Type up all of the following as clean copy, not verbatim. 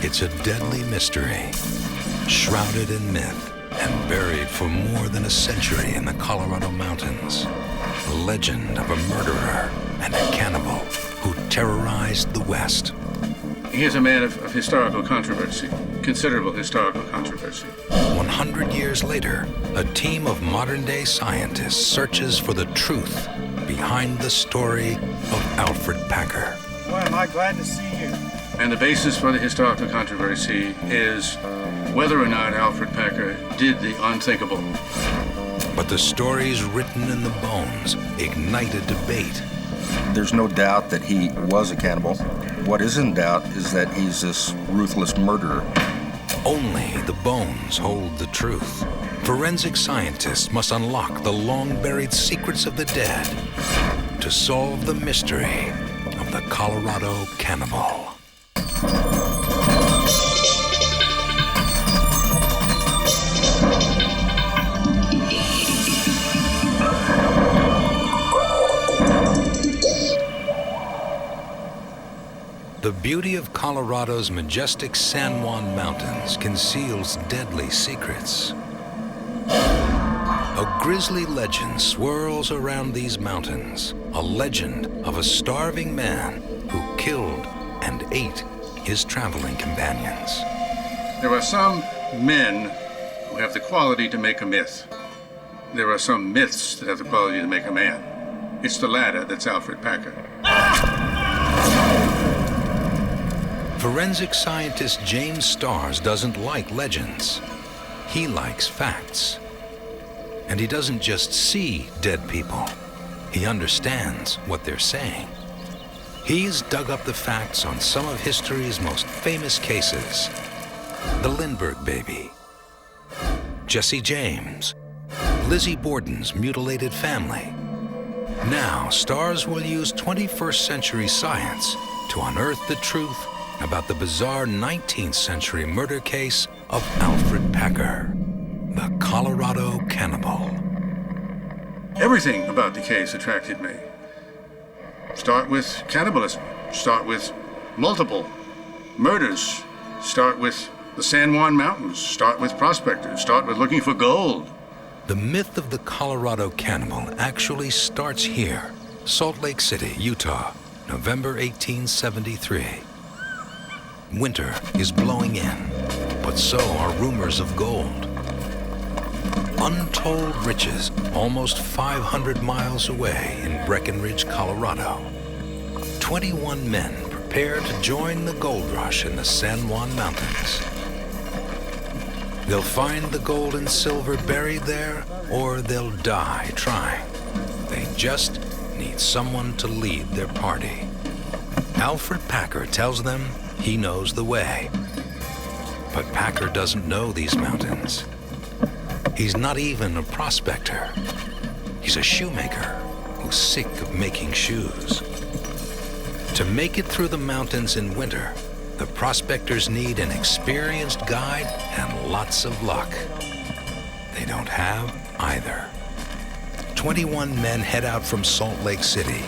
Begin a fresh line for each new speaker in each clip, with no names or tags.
It's a deadly mystery, shrouded in myth and buried for more than a century in the Colorado mountains. The legend of a murderer and a cannibal who terrorized the West.
He is a man of historical controversy, considerable historical controversy.
100 years later, a team of modern-day scientists searches for the truth behind the story of Alfred Packer.
Boy, am I glad to see you.
And the basis for the historical controversy is whether or not Alfred Packer did the unthinkable.
But the stories written in the bones ignite a debate.
There's no doubt that he was a cannibal. What is in doubt is that he's this ruthless murderer.
Only the bones hold the truth. Forensic scientists must unlock the long-buried secrets of the dead to solve the mystery of the Colorado cannibal. The beauty of Colorado's majestic San Juan Mountains conceals deadly secrets. A grisly legend swirls around these mountains, a legend of a starving man who killed and ate his traveling companions.
There are some men who have the quality to make a myth. There are some myths that have the quality to make a man. It's the latter that's Alfred Packer.
Forensic scientist James Starrs doesn't like legends. He likes facts. And he doesn't just see dead people. He understands what they're saying. He's dug up the facts on some of history's most famous cases. The Lindbergh baby, Jesse James, Lizzie Borden's mutilated family. Now, Starrs will use 21st century science to unearth the truth about the bizarre 19th century murder case of Alfred Packer, the Colorado cannibal.
Everything about the case attracted me. Start with cannibalism, start with multiple murders, start with the San Juan Mountains, start with prospectors, start with looking for gold.
The myth of the Colorado cannibal actually starts here, Salt Lake City, Utah, November 1873. Winter is blowing in, but so are rumors of gold. Untold riches almost 500 miles away in Breckenridge, Colorado. 21 men prepare to join the gold rush in the San Juan Mountains. They'll find the gold and silver buried there, or they'll die trying. They just need someone to lead their party. Alfred Packer tells them he knows the way. But Packer doesn't know these mountains. He's not even a prospector. He's a shoemaker who's sick of making shoes. To make it through the mountains in winter, the prospectors need an experienced guide and lots of luck. They don't have either. 21 men head out from Salt Lake City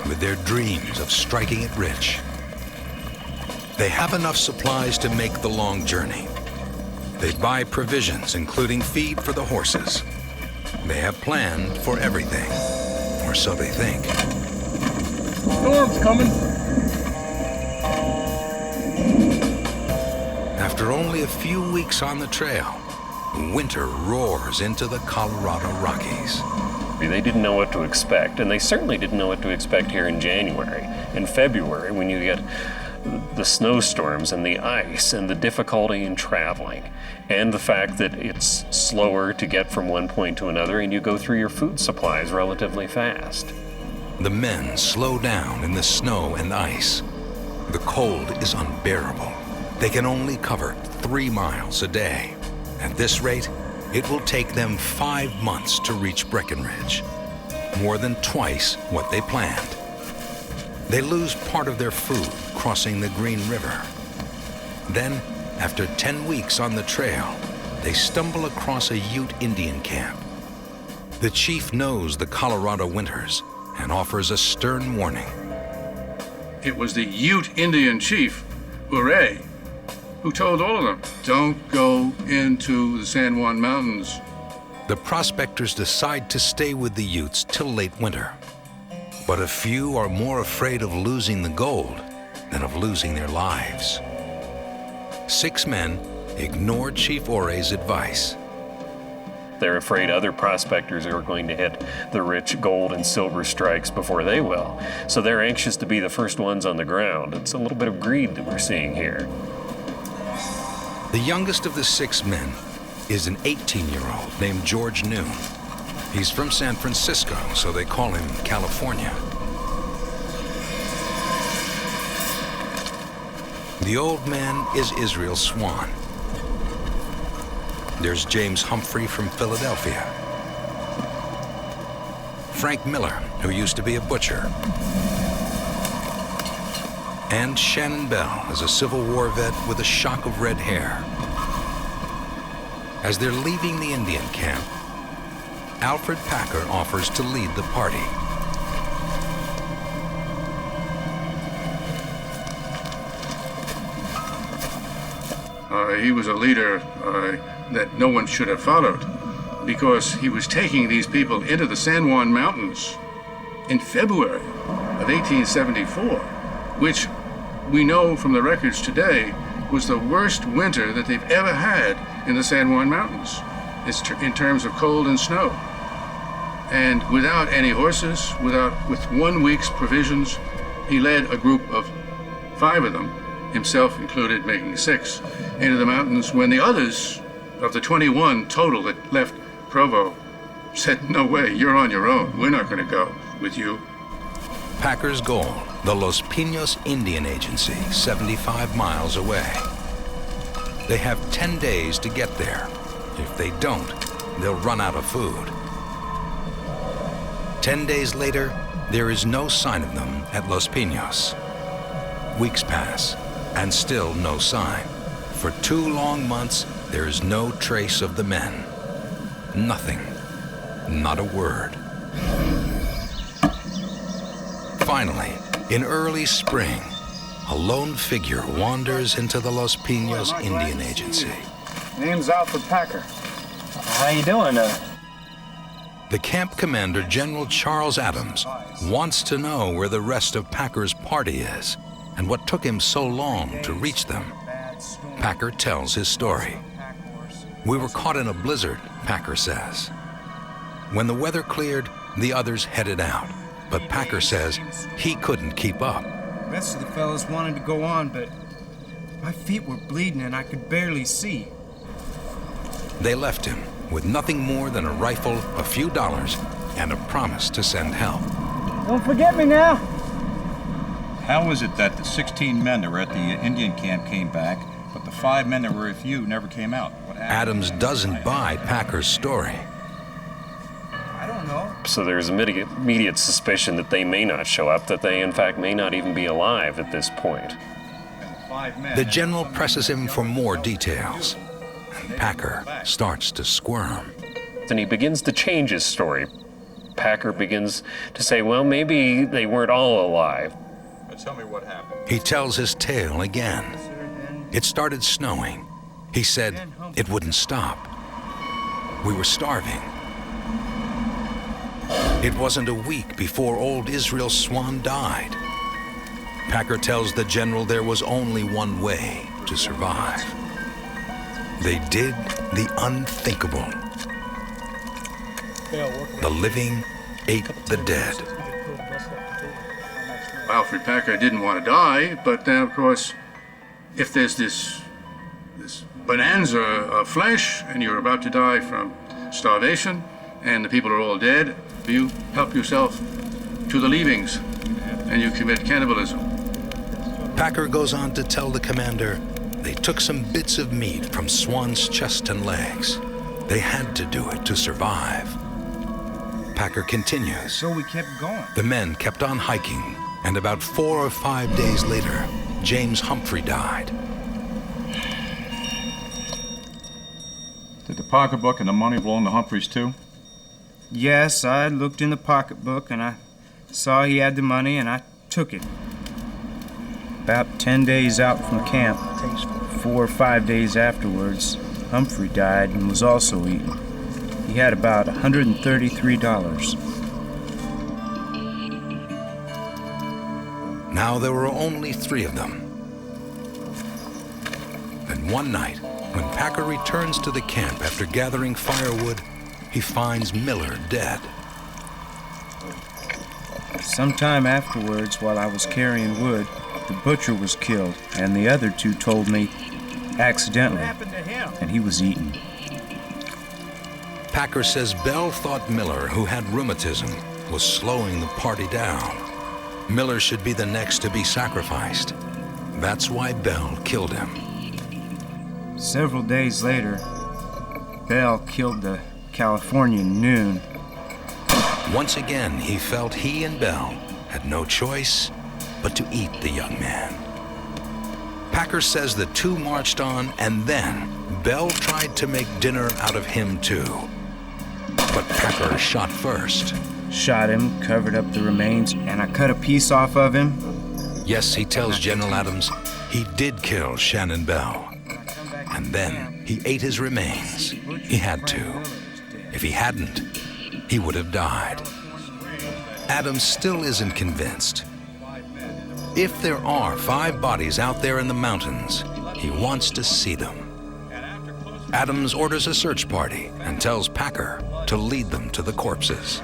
with their dreams of striking it rich. They have enough supplies to make the long journey. They buy provisions, including feed for the horses. They have planned for everything, or so they think.
Storm's coming.
After only a few weeks on the trail, winter roars into the Colorado Rockies.
They didn't know what to expect, and they certainly didn't know what to expect here in January. In February, when you get the snowstorms and the ice and the difficulty in traveling, and the fact that it's slower to get from one point to another, and you go through your food supplies relatively fast.
The men slow down in the snow and ice. The cold is unbearable. They can only cover 3 miles a day. At this rate, it will take them 5 months to reach Breckenridge, more than twice what they planned. They lose part of their food crossing the Green River. Then, after 10 weeks on the trail, they stumble across a Ute Indian camp. The chief knows the Colorado winters and offers a stern warning.
It was the Ute Indian chief, Hooray, who told all of them, don't go into the San Juan Mountains.
The prospectors decide to stay with the Utes till late winter. But a few are more afraid of losing the gold than of losing their lives. 6 men ignored Chief Ore's advice.
They're afraid other prospectors are going to hit the rich gold and silver strikes before they will. So they're anxious to be the first ones on the ground. It's a little bit of greed that we're seeing here.
The youngest of the 6 men is an 18-year-old named George Noon. He's from San Francisco, so they call him California. The old man is Israel Swan. There's James Humphrey from Philadelphia. Frank Miller, who used to be a butcher. And Shannon Bell is a Civil War vet with a shock of red hair. As they're leaving the Indian camp, Alfred Packer offers to lead the party.
He was a leader that no one should have followed, because he was taking these people into the San Juan Mountains in February of 1874, which we know from the records today was the worst winter that they've ever had in the San Juan Mountains in terms of cold and snow. And without any horses, with 1 week's provisions, he led a group of 5 of them, himself included, making 6, into the mountains when the others of the 21 total that left Provo said, no way, you're on your own. We're not going to go with you.
Packer's goal, the Los Pinos Indian Agency, 75 miles away. They have 10 days to get there. If they don't, they'll run out of food. 10 days later, there is no sign of them at Los Pinos. Weeks pass, and still no sign. For 2 long months, there is no trace of the men. Nothing. Not a word. Finally, in early spring, a lone figure wanders into the Los Pinos Indian Agency.
Name's Alfred Packer. How you doing?
The camp commander, General Charles Adams, wants to know where the rest of Packer's party is and what took him so long to reach them. Packer tells his story. We were caught in a blizzard, Packer says. When the weather cleared, the others headed out, but Packer says he couldn't keep up.
The rest of the fellows wanted to go on, but my feet were bleeding and I could barely see.
They left him with nothing more than a rifle, a few dollars, and a promise to send help.
Don't forget me now.
How was it that the 16 men that were at the Indian camp came back, but the 5 men that were with you never came out? What happened?
Adams doesn't buy Packer's story.
I don't know.
So there's immediate suspicion that they may not show up, that they in fact may not even be alive at this point.
The general presses him for more details. Packer starts to squirm.
Then he begins to change his story. Packer begins to say, well, maybe they weren't all alive.
But tell me what happened.
He tells his tale again. It started snowing. He said it wouldn't stop. We were starving. It wasn't a week before old Israel Swan died. Packer tells the general there was only one way to survive. They did the unthinkable. The living ate the dead.
Alfred Packer didn't want to die, but then, of course, if there's this bonanza of flesh and you're about to die from starvation and the people are all dead, you help yourself to the leavings and you commit cannibalism.
Packer goes on to tell the commander they took some bits of meat from Swan's chest and legs. They had to do it to survive. Packer continues.
So we kept going.
The men kept on hiking, and about 4 or 5 days later, James Humphrey died.
Did the pocketbook and the money belong to Humphreys too?
Yes, I looked in the pocketbook and I saw he had the money and I took it. About 10 days out from camp, 4 or 5 days afterwards, Humphrey died and was also eaten. He had about $133.
Now there were only 3 of them. Then one night, when Packer returns to the camp after gathering firewood, he finds Miller dead.
Sometime afterwards, while I was carrying wood, the butcher was killed, and the other 2 told me accidentally, and he was eaten.
Packer says Bell thought Miller, who had rheumatism, was slowing the party down. Miller should be the next to be sacrificed. That's why Bell killed him.
Several days later, Bell killed the Californian Noon.
Once again, he felt he and Bell had no choice but to eat the young man. Packer says the 2 marched on, and then Bell tried to make dinner out of him too. But Packer shot first.
Shot him, covered up the remains, and I cut a piece off of him.
Yes, he tells General Adams he did kill Shannon Bell. And then he ate his remains. He had to. If he hadn't, he would have died. Adams still isn't convinced. If there are 5 bodies out there in the mountains, he wants to see them. Adams orders a search party and tells Packer to lead them to the corpses.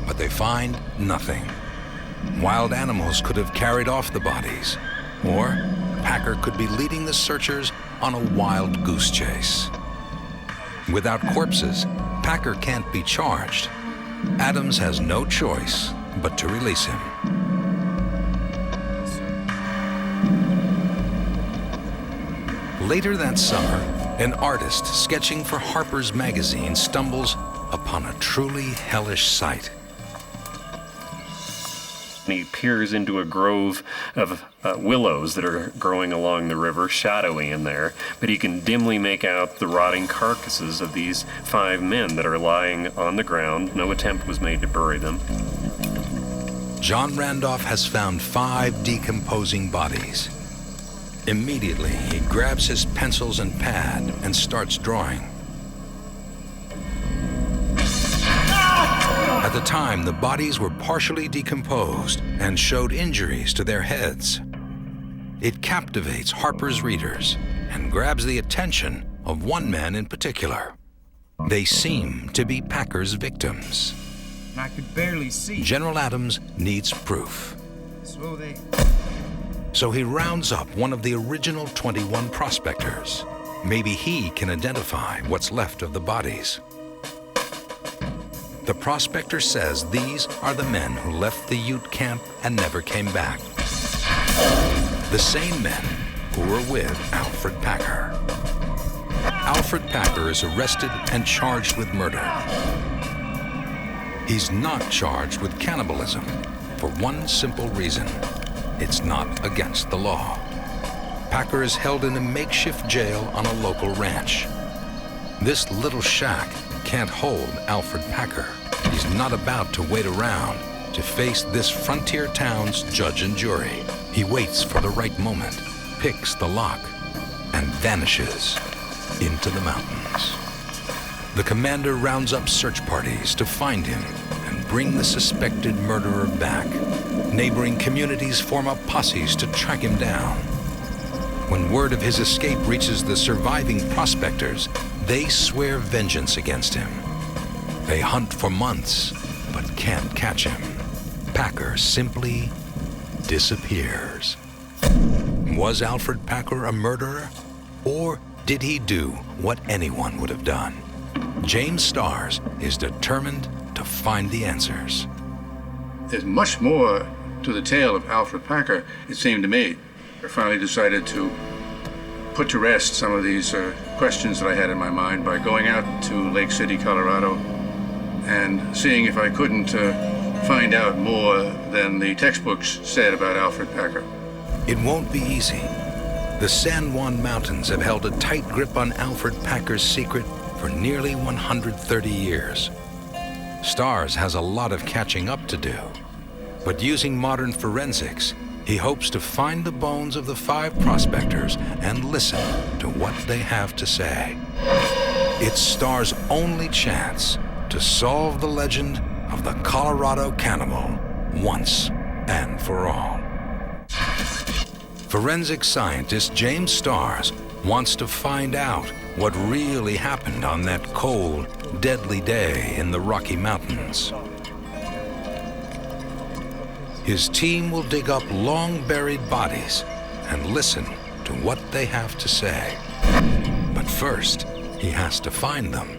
But they find nothing. Wild animals could have carried off the bodies, or Packer could be leading the searchers on a wild goose chase. Without corpses, Packer can't be charged. Adams has no choice but to release him. Later that summer, an artist sketching for Harper's Magazine stumbles upon a truly hellish sight.
He peers into a grove of willows that are growing along the river, shadowy in there, but he can dimly make out the rotting carcasses of these 5 men that are lying on the ground. No attempt was made to bury them.
John Randolph has found 5 decomposing bodies. Immediately, he grabs his pencils and pad and starts drawing. At the time, the bodies were partially decomposed and showed injuries to their heads. It captivates Harper's readers and grabs the attention of one man in particular. They seem to be Packer's victims.
I could barely see.
General Adams needs proof. So he rounds up one of the original 21 prospectors. Maybe he can identify what's left of the bodies. The prospector says these are the men who left the Ute camp and never came back. The same men who were with Alfred Packer. Alfred Packer is arrested and charged with murder. He's not charged with cannibalism for one simple reason. It's not against the law. Packer is held in a makeshift jail on a local ranch. This little shack can't hold Alfred Packer. He's not about to wait around to face this frontier town's judge and jury. He waits for the right moment, picks the lock, and vanishes into the mountains. The commander rounds up search parties to find him and bring the suspected murderer back. Neighboring communities form up posses to track him down. When word of his escape reaches the surviving prospectors, they swear vengeance against him. They hunt for months, but can't catch him. Packer simply disappears. Was Alfred Packer a murderer? Or did he do what anyone would have done? James Starrs is determined to find the answers.
There's much more to the tale of Alfred Packer, it seemed to me. I finally decided to put to rest some of these questions that I had in my mind by going out to Lake City, Colorado, and seeing if I couldn't find out more than the textbooks said about Alfred Packer.
It won't be easy. The San Juan Mountains have held a tight grip on Alfred Packer's secret for nearly 130 years. Starrs has a lot of catching up to do, but using modern forensics, He hopes to find the bones of the 5 prospectors and listen to what they have to say. It's Starr's only chance to solve the legend of the Colorado cannibal once and for all. Forensic scientist James Starrs wants to find out what really happened on that cold, deadly day in the Rocky Mountains. His team will dig up long-buried bodies and listen to what they have to say. But first, he has to find them.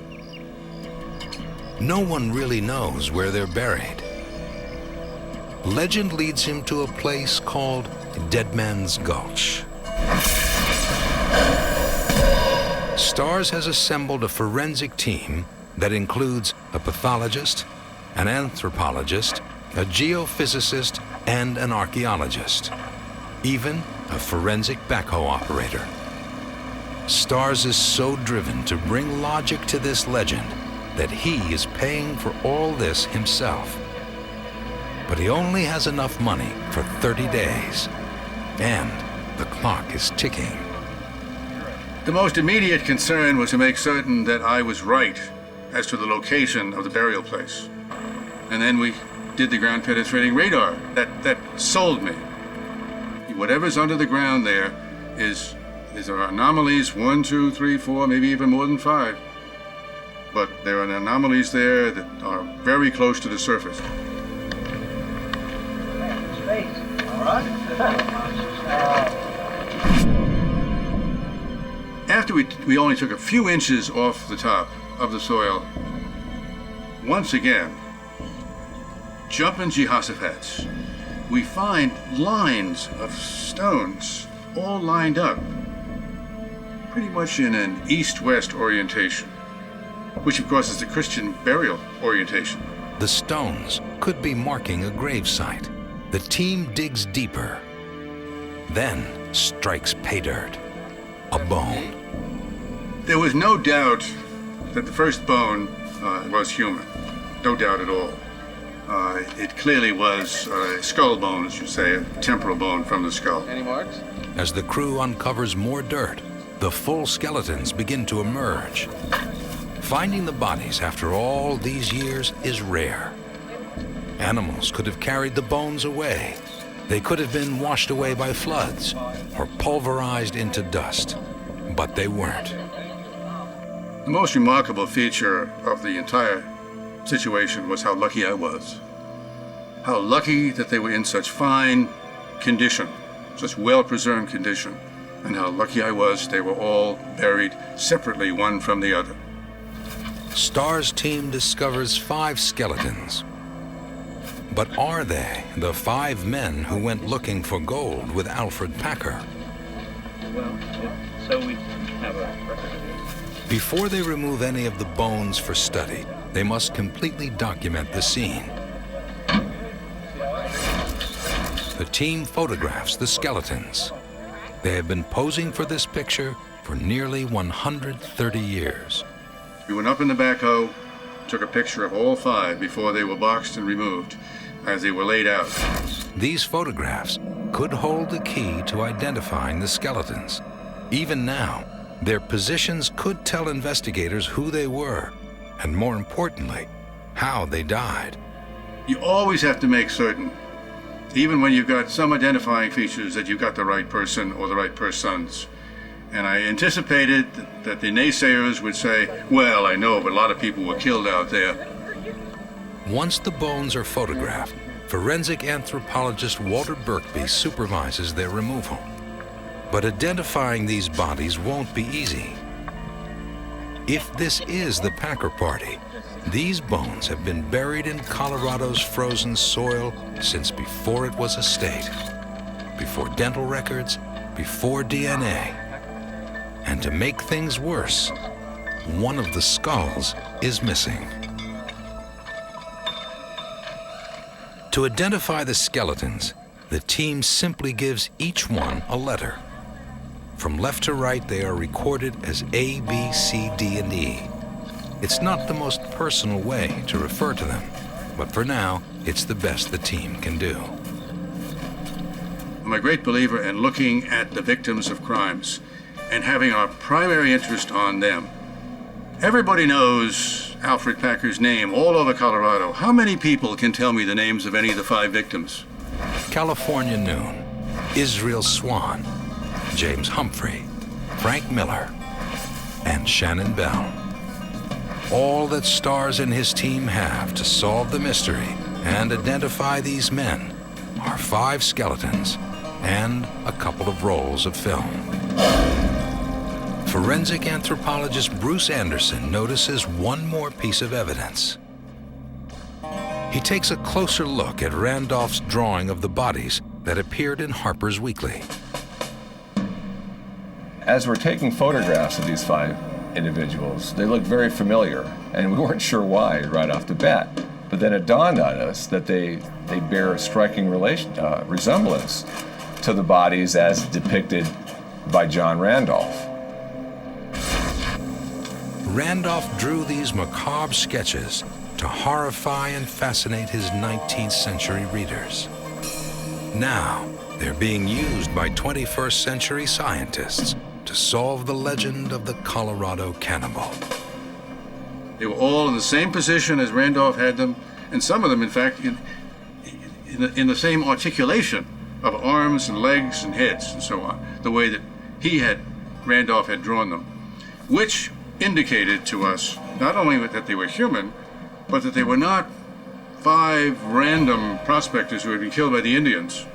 No one really knows where they're buried. Legend leads him to a place called Dead Man's Gulch. Starrs has assembled a forensic team that includes a pathologist, an anthropologist, a geophysicist, and an archaeologist, even a forensic backhoe operator. Starrs is so driven to bring logic to this legend that he is paying for all this himself. But he only has enough money for 30 days, and the clock is ticking.
The most immediate concern was to make certain that I was right as to the location of the burial place. And then we did the ground penetrating radar. That sold me. Whatever's under the ground there there are anomalies, 1, 2, 3, 4, maybe even more than 5. But there are anomalies there that are very close to the surface. After we only took a few inches off the top of the soil, once again, jumping Jehoshaphat's, we find lines of stones all lined up, pretty much in an east-west orientation, which of course is the Christian burial orientation.
The stones could be marking a gravesite. The team digs deeper, then strikes pay dirt, a bone.
There was no doubt that the first bone was human, no doubt at all. It clearly was a skull bone, as you say, a temporal bone from the skull.
Any marks?
As the crew uncovers more dirt, the full skeletons begin to emerge. Finding the bodies after all these years is rare. Animals could have carried the bones away. They could have been washed away by floods or pulverized into dust, but they weren't.
The most remarkable feature of the entire situation was how lucky I was. How lucky that they were in such fine condition, such well-preserved condition, and how lucky I was they were all buried separately, one from the other.
Starr's team discovers 5 skeletons. But are they the 5 men who went looking for gold with Alfred Packer?
Well, so we have a record of it.
Before they remove any of the bones for study, they must completely document the scene. The team photographs the skeletons. They have been posing for this picture for nearly 130 years.
We went up in the backhoe, took a picture of all 5 before they were boxed and removed, as they were laid out.
These photographs could hold the key to identifying the skeletons. Even now, their positions could tell investigators who they were, and more importantly, how they died.
You always have to make certain, even when you've got some identifying features, that you've got the right person or the right persons. And I anticipated that the naysayers would say, well, I know, but a lot of people were killed out there.
Once the bones are photographed, forensic anthropologist Walter Birkby supervises their removal. But identifying these bodies won't be easy. If this is the Packer party, these bones have been buried in Colorado's frozen soil since before it was a state, before dental records, before DNA. And to make things worse, one of the skulls is missing. To identify the skeletons, the team simply gives each one a letter. From left to right, they are recorded as A, B, C, D, and E. It's not the most personal way to refer to them, but for now, it's the best the team can do.
I'm a great believer in looking at the victims of crimes and having our primary interest on them. Everybody knows Alfred Packer's name all over Colorado. How many people can tell me the names of any of the 5 victims?
California Noon, Israel Swan, James Humphrey, Frank Miller, and Shannon Bell. All that stars and his team have to solve the mystery and identify these men are 5 skeletons and a couple of rolls of film. Forensic anthropologist Bruce Anderson notices one more piece of evidence. He takes a closer look at Randolph's drawing of the bodies that appeared in Harper's Weekly.
As we're taking photographs of these 5 individuals, they look very familiar, and we weren't sure why right off the bat. But then it dawned on us that they bear a striking resemblance to the bodies as depicted by John Randolph.
Randolph drew these macabre sketches to horrify and fascinate his 19th century readers. Now, they're being used by 21st century scientists to solve the legend of the Colorado cannibal.
They were all in the same position as Randolph had them, and some of them, in fact, in the same articulation of arms and legs and heads and so on, the way that Randolph had drawn them, which indicated to us not only that they were human, but that they were not 5 random prospectors who had been killed by the Indians.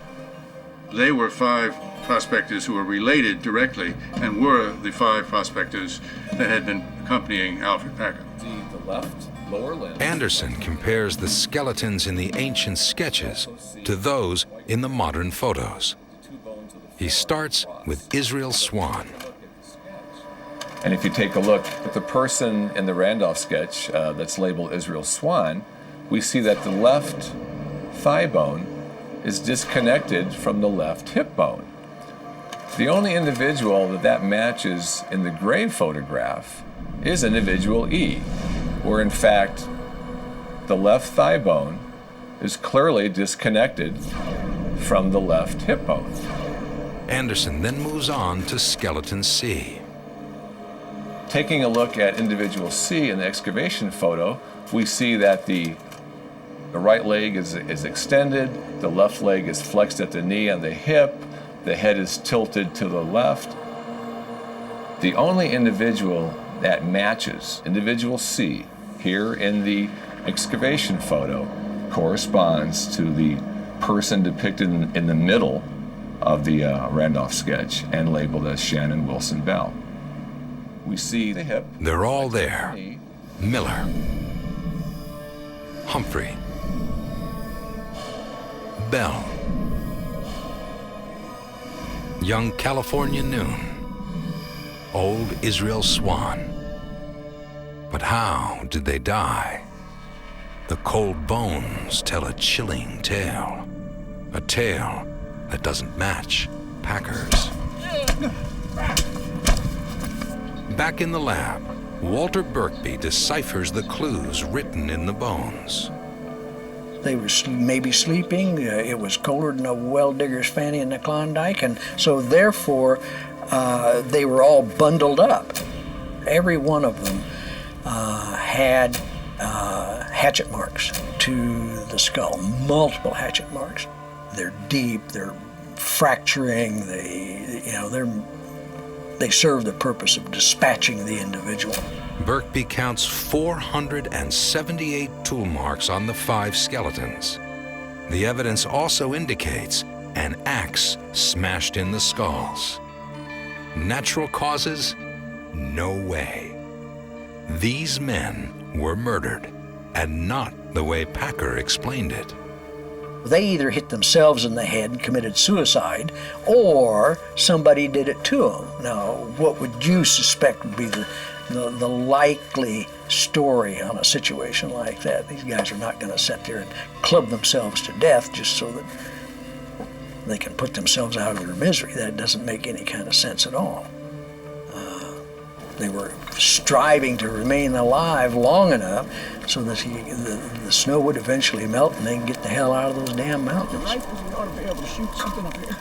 They were 5 prospectors who were related directly and were the 5 prospectors that had been accompanying Alfred Packer.
The left lower limb.
Anderson compares the skeletons in the ancient sketches to those in the modern photos. He starts with Israel Swan.
And if you take a look at the person in the Randolph sketch that's labeled Israel Swan, we see that the left thigh bone is disconnected from the left hip bone. The only individual that matches in the grave photograph is individual E, where in fact the left thigh bone is clearly disconnected from the left hip bone.
Anderson then moves on to skeleton C.
Taking a look at individual C in the excavation photo, we see that the right leg is extended, the left leg is flexed at the knee and the hip, the head is tilted to the left. The only individual that matches individual C here in the excavation photo corresponds to the person depicted in the middle of the Randolph sketch and labeled as Shannon Wilson Bell. We see the hip.
They're all there. Miller, Humphrey, Bell, young California Noon, old Israel Swan. But how did they die? The cold bones tell a chilling tale. A tale that doesn't match Packer's. Back in the lab, Walter Birkby deciphers the clues written in the bones.
They were maybe sleeping. It was colder than a well digger's fanny in the Klondike, and so therefore they were all bundled up. Every one of them had hatchet marks to the skull, multiple hatchet marks. They're deep, they're fracturing, they serve the purpose of dispatching the individual.
Birkby counts 478 tool marks on the 5 skeletons. The evidence also indicates an axe smashed in the skulls. Natural causes? No way. These men were murdered, and not the way Packer explained it.
They either hit themselves in the head and committed suicide, or somebody did it to them. Now, what would you suspect would be the likely story on a situation like that? These guys are not going to sit there and club themselves to death just so that they can put themselves out of their misery. That doesn't make any kind of sense at all. They were striving to remain alive long enough so that the snow would eventually melt and they can get the hell out of those damn mountains.
Rifles, we ought to be able to shoot something up here.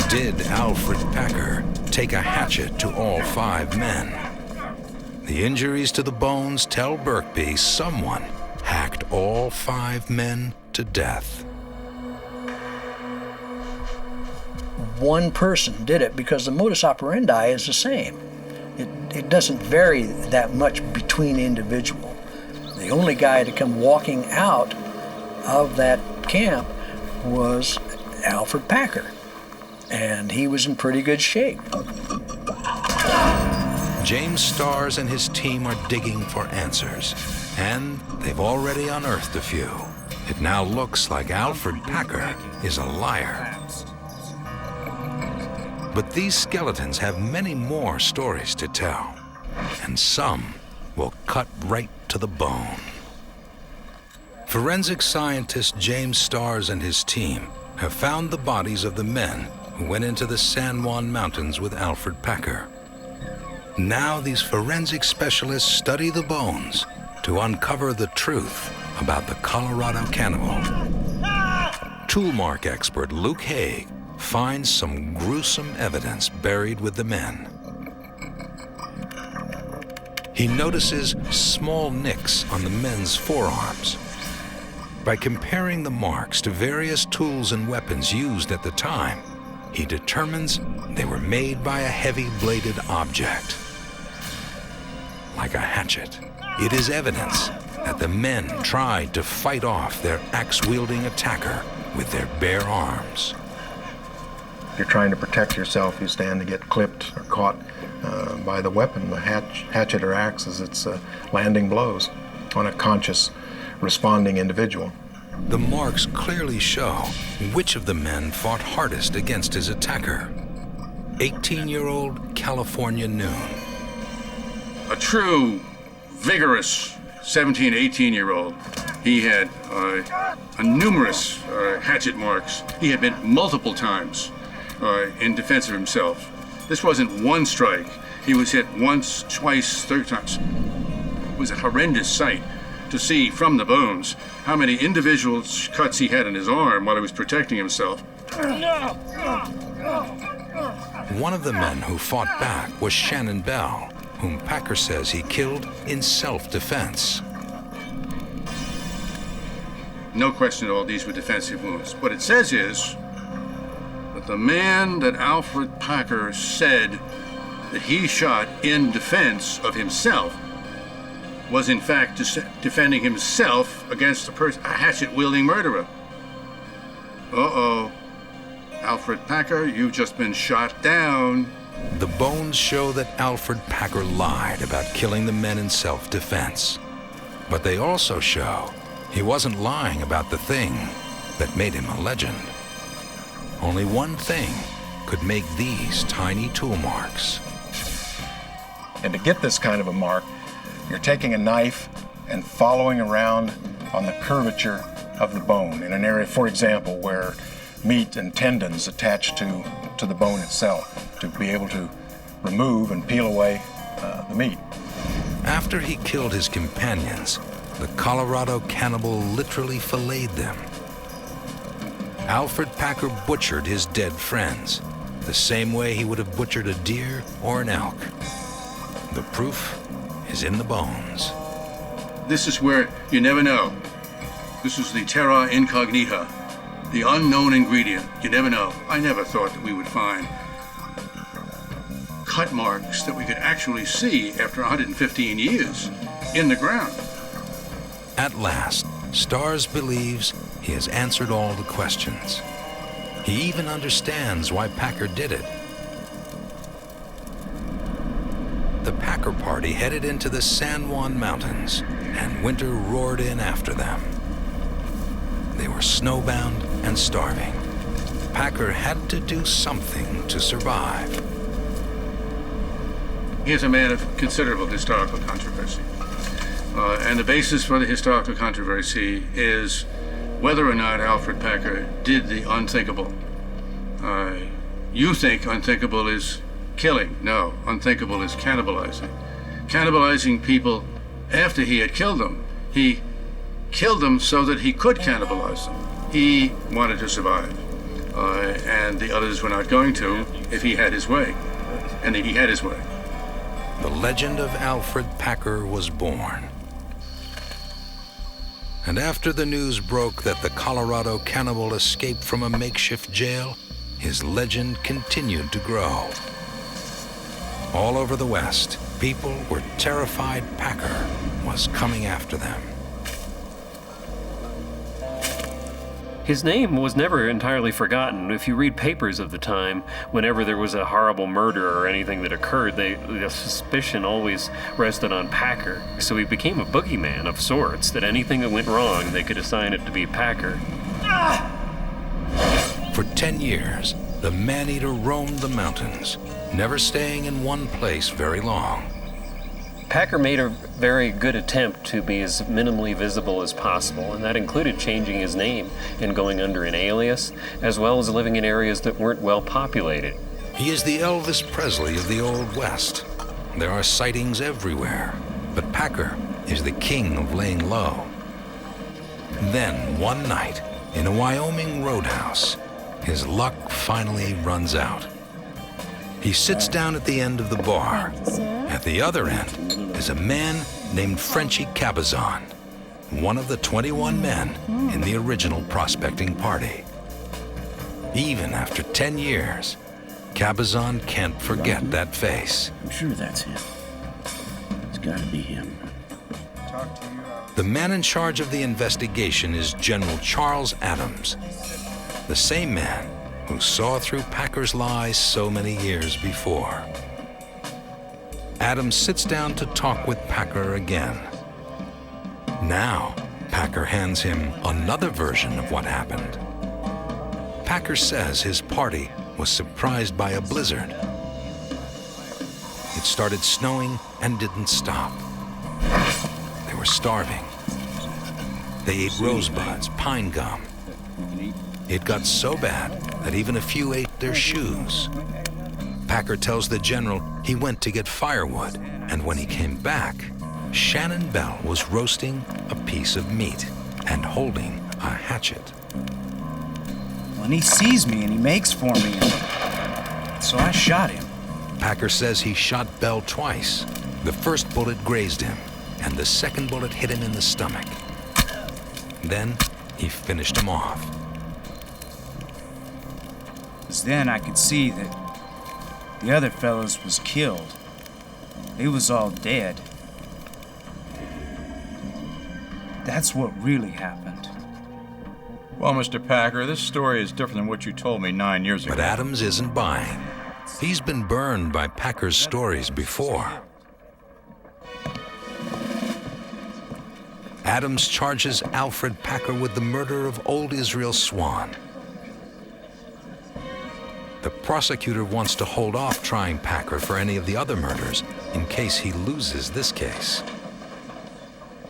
Did Alfred Packer take a hatchet to all 5 men? The injuries to the bones tell Birkby someone hacked all 5 men to death.
One person did it because the modus operandi is the same. It doesn't vary that much between individual. The only guy to come walking out of that camp was Alfred Packer, and he was in pretty good shape.
James Starrs and his team are digging for answers, and they've already unearthed a few. It now looks like Alfred Packer is a liar. But these skeletons have many more stories to tell, and some will cut right to the bone. Forensic scientist James Starrs and his team have found the bodies of the men who went into the San Juan Mountains with Alfred Packer. Now these forensic specialists study the bones to uncover the truth about the Colorado cannibal. Toolmark expert Luke Haig finds some gruesome evidence buried with the men. He notices small nicks on the men's forearms. By comparing the marks to various tools and weapons used at the time, he determines they were made by a heavy-bladed object, like a hatchet. It is evidence that the men tried to fight off their axe-wielding attacker with their bare arms.
You're trying to protect yourself. You stand to get clipped or caught by the weapon, the hatchet or axe, as its landing blows on a conscious, responding individual.
The marks clearly show which of the men fought hardest against his attacker. 18-year-old California Noon.
A true, vigorous 17, 18-year-old. He had numerous hatchet marks. He had been multiple times in defense of himself. This wasn't one strike. He was hit once, twice, 3 times. It was a horrendous sight to see from the bones how many individual cuts he had in his arm while he was protecting himself.
One of the men who fought back was Shannon Bell, whom Packer says he killed in self-defense.
No question at all, these were defensive wounds. What it says is that the man that Alfred Packer said that he shot in defense of himself was in fact defending himself against a hatchet-wielding murderer. Uh-oh. Alfred Packer, you've just been shot down.
The bones show that Alfred Packer lied about killing the men in self-defense. But they also show he wasn't lying about the thing that made him a legend. Only one thing could make these tiny tool marks.
And to get this kind of a mark, you're taking a knife and following around on the curvature of the bone in an area, for example, where meat and tendons attach to the bone itself to be able to remove and peel away the meat.
After he killed his companions, the Colorado cannibal literally filleted them. Alfred Packer butchered his dead friends, the same way he would have butchered a deer or an elk. The proof is in the bones.
This is where you never know. This is the terra incognita, the unknown ingredient. You never know. I never thought that we would find cut marks that we could actually see after 115 years in the ground.
At last, Starrs believes he has answered all the questions. He even understands why Packer did it. The Packer party headed into the San Juan Mountains, and winter roared in after them. They were snowbound and starving. Packer had to do something to survive.
He is a man of considerable historical controversy. And the basis for the historical controversy is whether or not Alfred Packer did the unthinkable. You think unthinkable is killing. No, unthinkable is cannibalizing. Cannibalizing people after he had killed them. He killed them so that he could cannibalize them. He wanted to survive. and the others were not going to if he had his way. And he had his way.
The legend of Alfred Packer was born. And after the news broke that the Colorado cannibal escaped from a makeshift jail, his legend continued to grow. All over the West, people were terrified Packer was coming after them.
His name was never entirely forgotten. If you read papers of the time, whenever there was a horrible murder or anything that occurred, the suspicion always rested on Packer. So he became a boogeyman of sorts, that anything that went wrong, they could assign it to be Packer.
For 10 years, the man-eater roamed the mountains, never staying in one place very long.
Packer made a very good attempt to be as minimally visible as possible, and that included changing his name and going under an alias, as well as living in areas that weren't well populated.
He is the Elvis Presley of the Old West. There are sightings everywhere, but Packer is the king of laying low. Then, one night, in a Wyoming roadhouse, his luck finally runs out. He sits down at the end of the bar. At the other end is a man named Frenchy Cabazon, one of the 21 men in the original prospecting party. Even after 10 years, Cabazon can't forget that face.
I'm sure that's him. It's gotta be him.
The man in charge of the investigation is General Charles Adams, the same man who saw through Packer's lies so many years before. Adams sits down to talk with Packer again. Now, Packer hands him another version of what happened. Packer says his party was surprised by a blizzard. It started snowing and didn't stop. They were starving. They ate rosebuds, pine gum. It got so bad that even a few ate their shoes. Packer tells the general he went to get firewood, and when he came back, Shannon Bell was roasting a piece of meat and holding a hatchet.
Well, and he sees me and he makes for me, so I shot him.
Packer says he shot Bell twice. The first bullet grazed him, and the second bullet hit him in the stomach. Then he finished him off.
Because then I could see that the other fellows was killed. They was all dead. That's what really happened.
Well, Mr. Packer, this story is different than what you told me 9 years ago.
But Adams isn't buying. He's been burned by Packer's stories before. Adams charges Alfred Packer with the murder of old Israel Swan. The prosecutor wants to hold off trying Packer for any of the other murders in case he loses this case.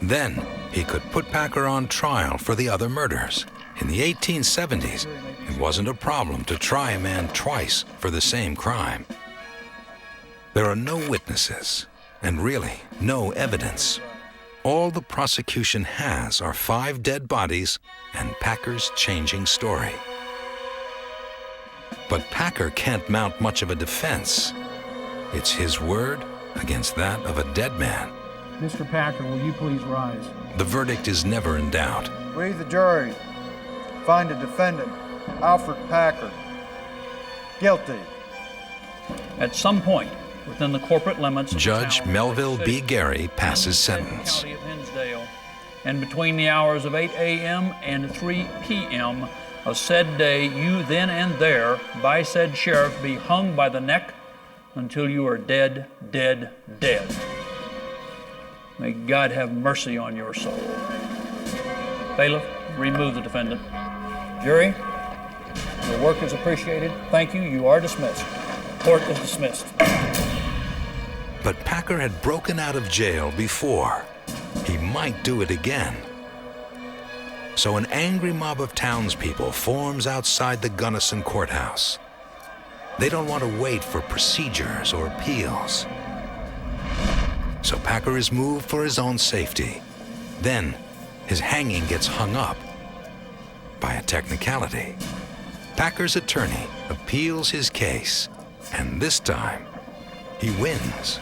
Then he could put Packer on trial for the other murders. In the 1870s, it wasn't a problem to try a man twice for the same crime. There are no witnesses, and really no evidence. All the prosecution has are 5 dead bodies and Packer's changing story. But Packer can't mount much of a defense. It's his word against that of a dead man.
Mr. Packer, will you please rise?
The verdict is never in doubt.
We, the jury, find a defendant, Alfred Packer, guilty.
At some point within the corporate limits of
Judge
the town,
Melville B.
City,
Gary passes sentence.
County of Hinsdale, and between the hours of 8 a.m. and 3 p.m. of said day, you then and there, by said sheriff, be hung by the neck until you are dead, dead, dead. May God have mercy on your soul. Bailiff, remove the defendant. Jury, your work is appreciated. Thank you. You are dismissed. Court is dismissed.
But Packer had broken out of jail before. He might do it again. So an angry mob of townspeople forms outside the Gunnison courthouse. They don't want to wait for procedures or appeals. So Packer is moved for his own safety. Then his hanging gets hung up by a technicality. Packer's attorney appeals his case, and this time, he wins.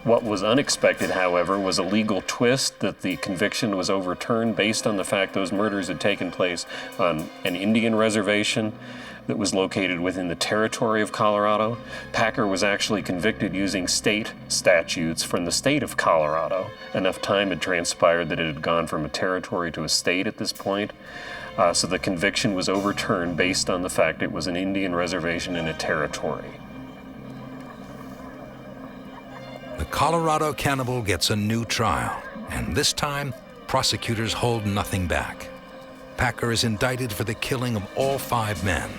What was unexpected, however, was a legal twist that the conviction was overturned based on the fact those murders had taken place on an Indian reservation that was located within the territory of Colorado. Packer was actually convicted using state statutes from the state of Colorado. Enough time had transpired that it had gone from a territory to a state at this point. So the conviction was overturned based on the fact it was an Indian reservation in a territory.
The Colorado cannibal gets a new trial, and this time, prosecutors hold nothing back. Packer is indicted for the killing of all 5 men.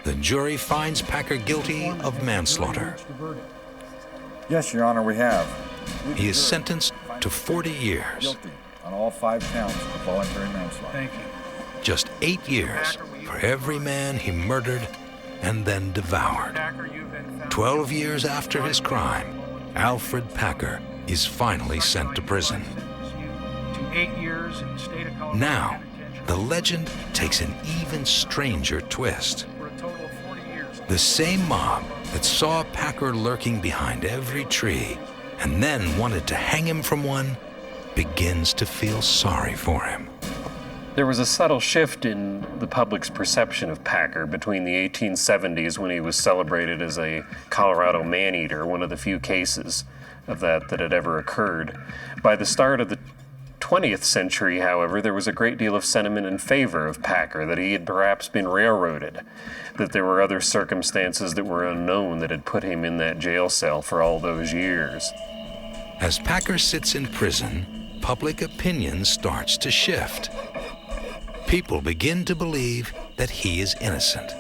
The jury finds Packer guilty of manslaughter.
Yes, Your Honor, we have.
He is sentenced to 40 years.
Guilty on all 5 counts of voluntary manslaughter.
Thank you.
Just 8 years for every man he murdered and then devoured. 12 years after his crime, Alfred Packer is finally sent to prison.
To 8 years in the state of Colorado.
Now, the legend takes an even stranger twist.
For a total of 40 years.
The same mob that saw Packer lurking behind every tree and then wanted to hang him from one begins to feel sorry for him.
There was a subtle shift in the public's perception of Packer between the 1870s, when he was celebrated as a Colorado man-eater, one of the few cases of that had ever occurred. By the start of the 20th century, however, there was a great deal of sentiment in favor of Packer, that he had perhaps been railroaded, that there were other circumstances that were unknown that had put him in that jail cell for all those years.
As Packer sits in prison, public opinion starts to shift. People begin to believe that he is innocent.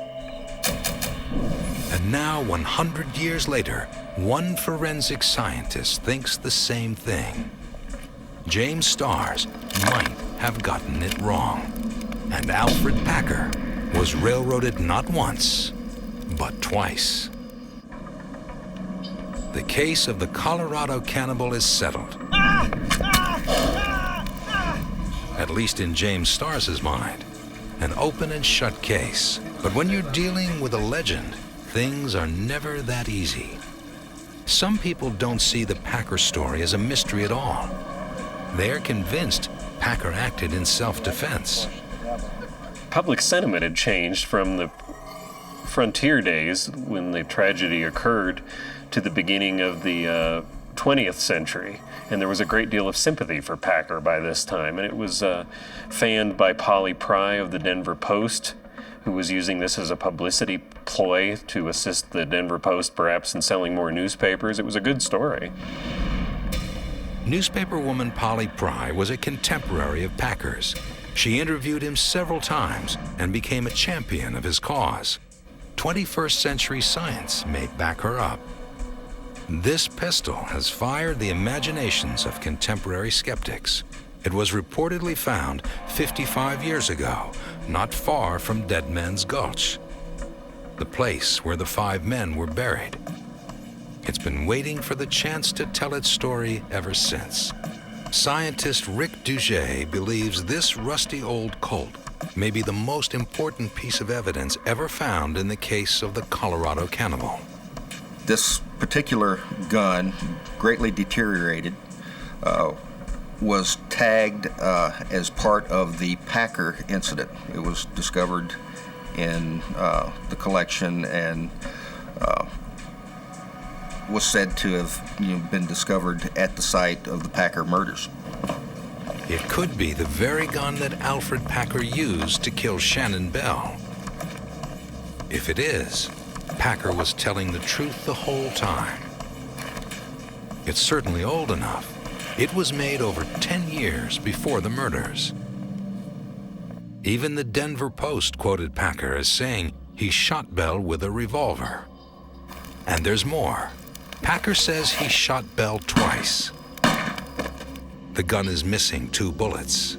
And now, 100 years later, one forensic scientist thinks the same thing. James Starrs might have gotten it wrong, and Alfred Packer was railroaded not once, but twice. The case of the Colorado cannibal is settled. At least in James Starrs' mind, an open and shut case. But when you're dealing with a legend, things are never that easy. Some people don't see the Packer story as a mystery at all. They're convinced Packer acted in self-defense.
Public sentiment had changed from the frontier days, when the tragedy occurred, to the beginning of the 20th century, and there was a great deal of sympathy for Packer by this time, and it was fanned by Polly Pry of the Denver Post, who was using this as a publicity ploy to assist the Denver Post perhaps in selling more newspapers. It was a good story.
Newspaperwoman Polly Pry was a contemporary of Packer's. She interviewed him several times and became a champion of his cause. 21st century science may back her up. This pistol has fired the imaginations of contemporary skeptics. It was reportedly found 55 years ago, not far from Dead Man's Gulch, the place where the 5 men were buried. It's been waiting for the chance to tell its story ever since. Scientist Rick Duget believes this rusty old Colt may be the most important piece of evidence ever found in the case of the Colorado cannibal.
This particular gun, greatly deteriorated, was tagged as part of the Packer incident. It was discovered in the collection and was said to have been discovered at the site of the Packer murders.
It could be the very gun that Alfred Packer used to kill Shannon Bell. If it is, Packer was telling the truth the whole time. It's certainly old enough. It was made over 10 years before the murders. Even the Denver Post quoted Packer as saying he shot Bell with a revolver. And there's more. Packer says he shot Bell twice. The gun is missing 2 bullets.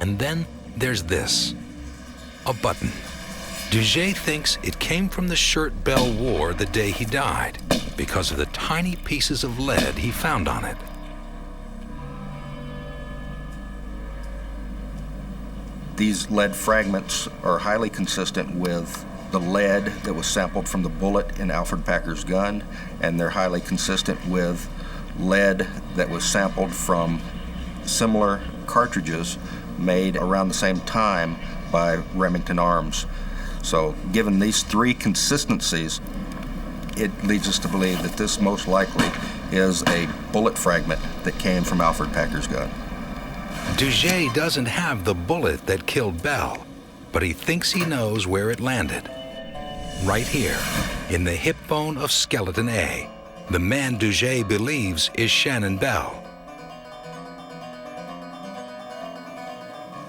And then there's this, a button. Duget thinks it came from the shirt Bell wore the day he died because of the tiny pieces of lead he found on it.
These lead fragments are highly consistent with the lead that was sampled from the bullet in Alfred Packer's gun, and they're highly consistent with lead that was sampled from similar cartridges made around the same time by Remington Arms. So given these three consistencies, it leads us to believe that this most likely is a bullet fragment that came from Alfred Packer's gun.
Duget doesn't have the bullet that killed Bell, but he thinks he knows where it landed. Right here, in the hip bone of skeleton A, the man Duget believes is Shannon Bell.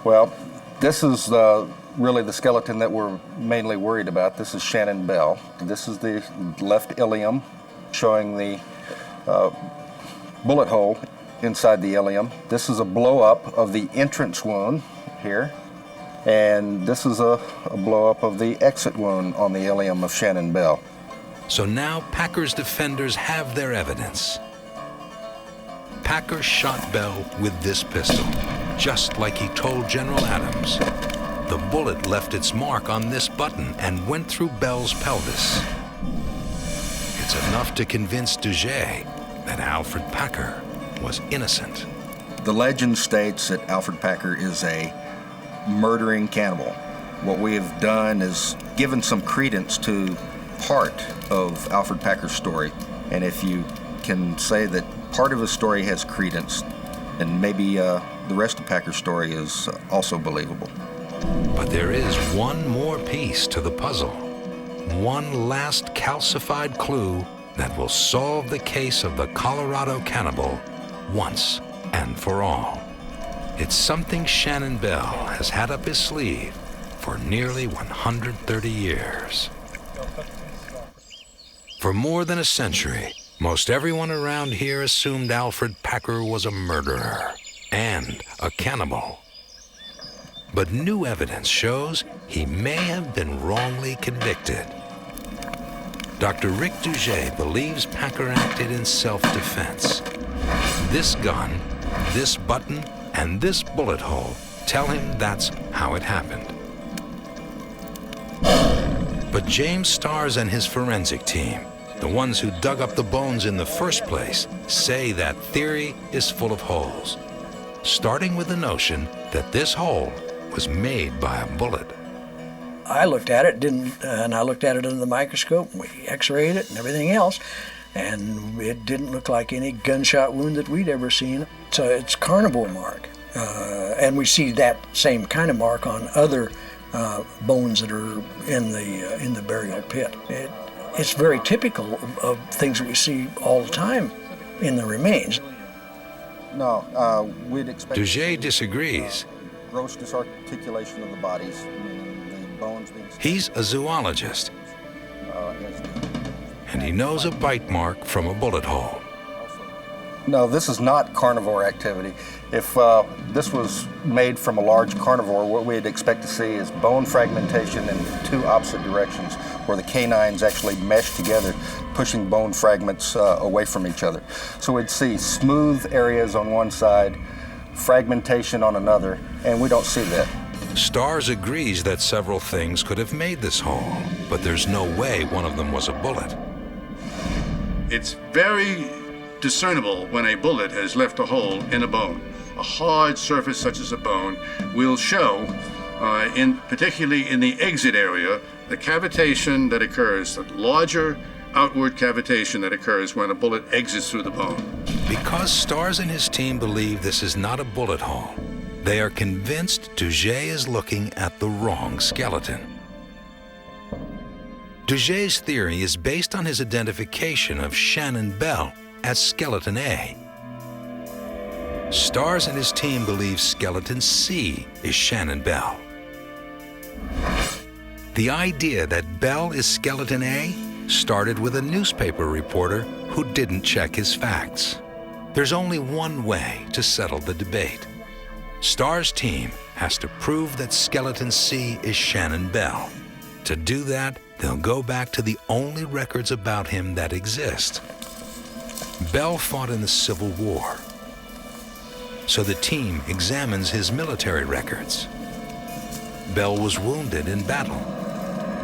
Well, this is really the skeleton that we're mainly worried about. This is Shannon Bell. This is the left ilium showing the bullet hole inside the ilium. This is a blow-up of the entrance wound here. And this is a blow-up of the exit wound on the ilium of Shannon Bell.
So now Packer's defenders have their evidence. Packer shot Bell with this pistol, just like he told General Adams. The bullet left its mark on this button and went through Bell's pelvis. It's enough to convince Duget that Alfred Packer was innocent.
The legend states that Alfred Packer is a murdering cannibal. What we have done is given some credence to part of Alfred Packer's story, and if you can say that part of his story has credence, then maybe the rest of Packer's story is also believable.
But there is one more piece to the puzzle, one last calcified clue that will solve the case of the Colorado cannibal once and for all. It's something Shannon Bell has had up his sleeve for nearly 130 years. For more than a century, most everyone around here assumed Alfred Packer was a murderer and a cannibal. But new evidence shows he may have been wrongly convicted. Dr. Rick Duget believes Packer acted in self-defense. This gun, this button, and this bullet hole tell him that's how it happened. But James Starrs and his forensic team, the ones who dug up the bones in the first place, say that theory is full of holes, starting with the notion that this hole was made by a bullet.
I looked at it, and I looked at it under the microscope, and we x-rayed it and everything else, and it didn't look like any gunshot wound that we'd ever seen. So it's carnivore mark, and we see that same kind of mark on other bones that are in the burial pit. It's very typical of things that we see all the time in the remains.
No, we'd expect...
Duget disagrees.
Gross disarticulation of the bodies, meaning the bones being...
He's a zoologist, and he knows a bite mark from a bullet hole.
No, this is not carnivore activity. If this was made from a large carnivore, what we'd expect to see is bone fragmentation in two opposite directions, where the canines actually mesh together, pushing bone fragments away from each other. So we'd see smooth areas on one side, fragmentation on another, and we don't see that.
Starrs agrees that several things could have made this hole, but there's no way one of them was a bullet.
It's very discernible when a bullet has left a hole in a bone. A hard surface such as a bone will show, particularly in the exit area, the cavitation that occurs, the larger outward cavitation that occurs when a bullet exits through the bone.
Because Starrs and his team believe this is not a bullet hole, they are convinced Duget is looking at the wrong skeleton. Duget's theory is based on his identification of Shannon Bell as skeleton A. Starrs and his team believe skeleton C is Shannon Bell. The idea that Bell is skeleton A started with a newspaper reporter who didn't check his facts. There's only one way to settle the debate. Starrs' team has to prove that skeleton C is Shannon Bell. To do that, they'll go back to the only records about him that exist. Bell fought in the Civil War, so the team examines his military records. Bell was wounded in battle.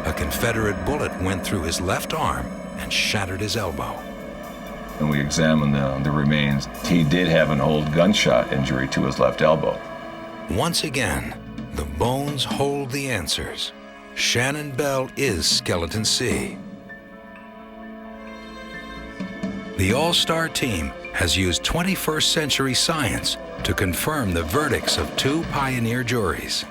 A Confederate bullet went through his left arm and shattered his elbow.
When we examined the remains, he did have an old gunshot injury to his left elbow.
Once again, the bones hold the answers. Shannon Bell is Skeleton C. The all-star team has used 21st century science to confirm the verdicts of 2 pioneer juries.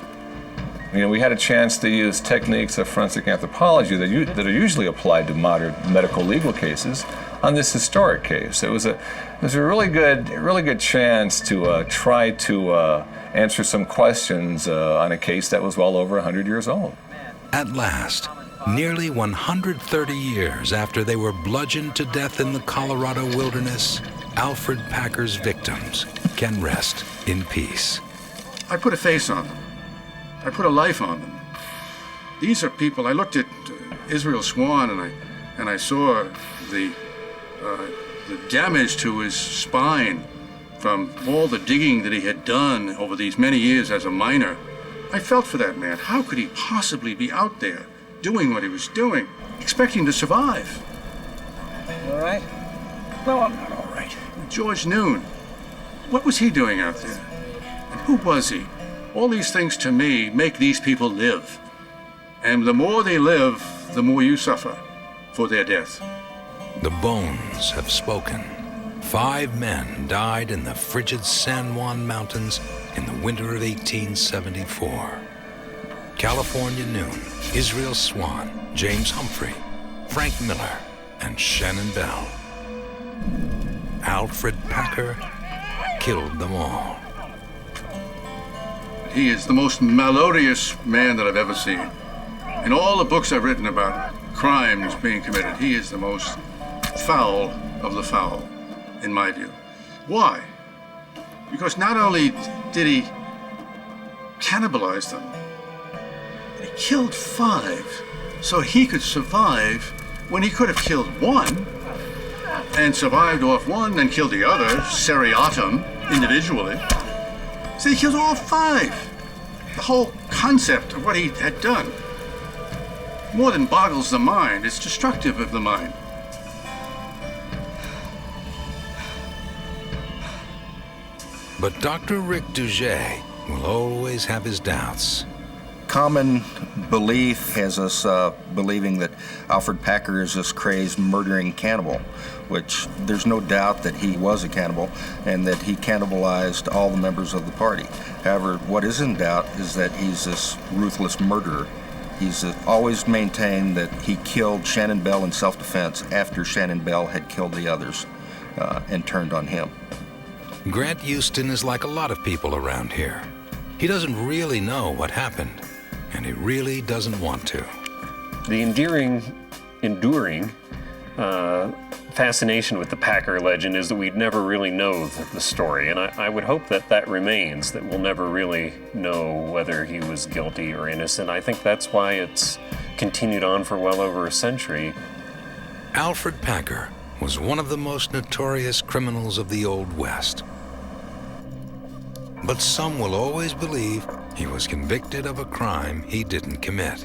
You know, we had a chance to use techniques of forensic anthropology that are usually applied to modern medical legal cases on this historic case. It was a really good chance to try to answer some questions on a case that was well over 100 years old.
At last, nearly 130 years after they were bludgeoned to death in the Colorado wilderness, Alfred Packer's victims can rest in peace.
I put a face on them. I put a life on them. These are people. I looked at Israel Swan and I saw the damage to his spine from all the digging that he had done over these many years as a miner. I felt for that man. How could he possibly be out there doing what he was doing, expecting to survive?
You all right? No, I'm not all right.
George Noon, what was he doing out there? And who was he? All these things to me make these people live. And the more they live, the more you suffer for their death.
The bones have spoken. 5 men died in the frigid San Juan Mountains in the winter of 1874. California Noon, Israel Swan, James Humphrey, Frank Miller, and Shannon Bell. Alfred Packer killed them all.
He is the most malodorous man that I've ever seen. In all the books I've written about crimes being committed, he is the most foul of the foul, in my view. Why? Because not only did he cannibalize them, but he killed 5 so he could survive when he could have killed 1 and survived off 1 and killed the other, seriatim, individually. So he killed all 5. The whole concept of what he had done more than boggles the mind. It's destructive of the mind.
But Dr. Rick Duget will always have his doubts.
Common belief has us believing that Alfred Packer is this crazed murdering cannibal, which there's no doubt that he was a cannibal and that he cannibalized all the members of the party. However, what is in doubt is that he's this ruthless murderer. He's always maintained that he killed Shannon Bell in self-defense after Shannon Bell had killed the others and turned on him.
Grant Houston is like a lot of people around here. He doesn't really know what happened, and he really doesn't want to.
The enduring fascination with the Packer legend is that we'd never really know the story, and I would hope that remains, that we'll never really know whether he was guilty or innocent. I think that's why it's continued on for well over a century.
Alfred Packer was one of the most notorious criminals of the Old West. But some will always believe he was convicted of a crime he didn't commit.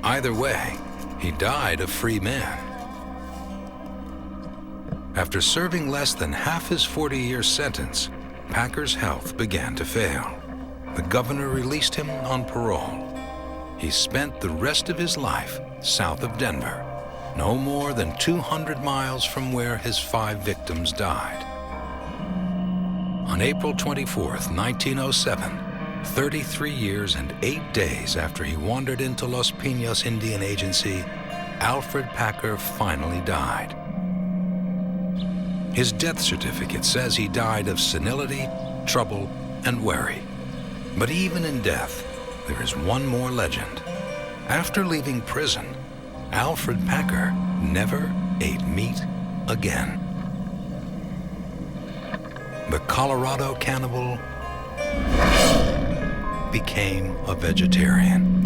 Either way, he died a free man. After serving less than half his 40-year sentence, Packer's health began to fail. The governor released him on parole. He spent the rest of his life south of Denver, no more than 200 miles from where his 5 victims died. On April 24th, 1907, 33 years and 8 days after he wandered into Los Pinos Indian Agency, Alfred Packer finally died. His death certificate says he died of senility, trouble, and worry. But even in death, there is one more legend. After leaving prison, Alfred Packer never ate meat again. The Colorado cannibal became a vegetarian.